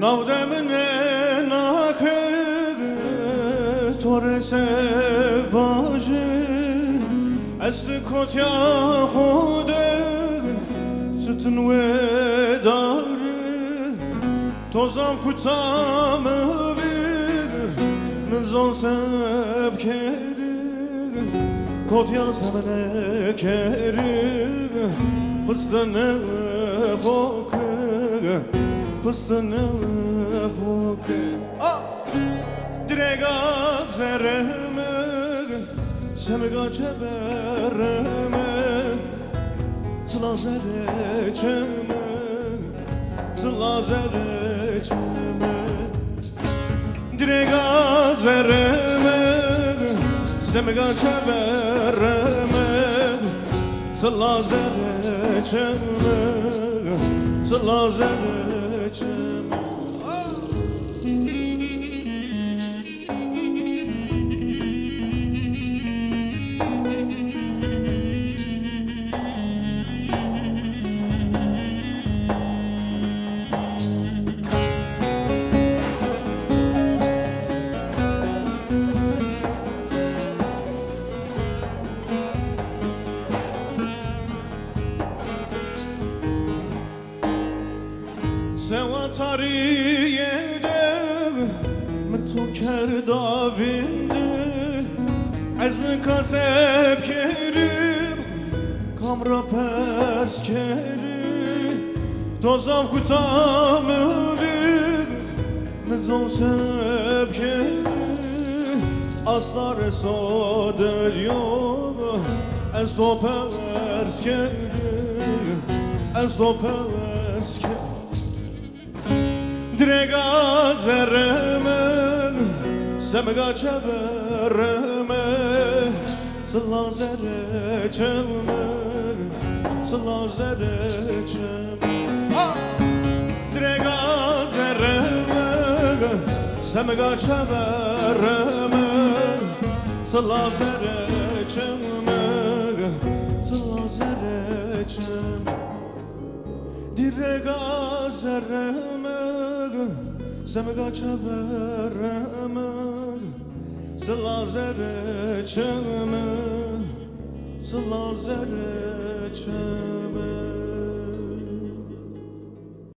نودمنه ناکه تورسه واجه است کتیا خوده ستن و داره توزم کتام ویر نزان سب کره کتیا سمنه کره پستنه خوکه پستنه خوکه درگا زرمه سمگا چبرمه سلازره چمه سلازره چمه درگا زرمه سمگا چبرمه سلازره چمه سلازره چمه سواتاریه من تو کردا وینده از من کاسب کریم کامرا پرس کریم توزام کتام ویر نزون سب کریم استار سادر یوم از تو پرس کریم از تو پرس کریم درگا زرمه سمگا چبرمه سلازره چمه سلازره چمه درگا زرمه سمگا چبرمه سلازره چمه سلازره چمه درگا زرمه سمگا چبرمه سلازره چمه سلازره چمه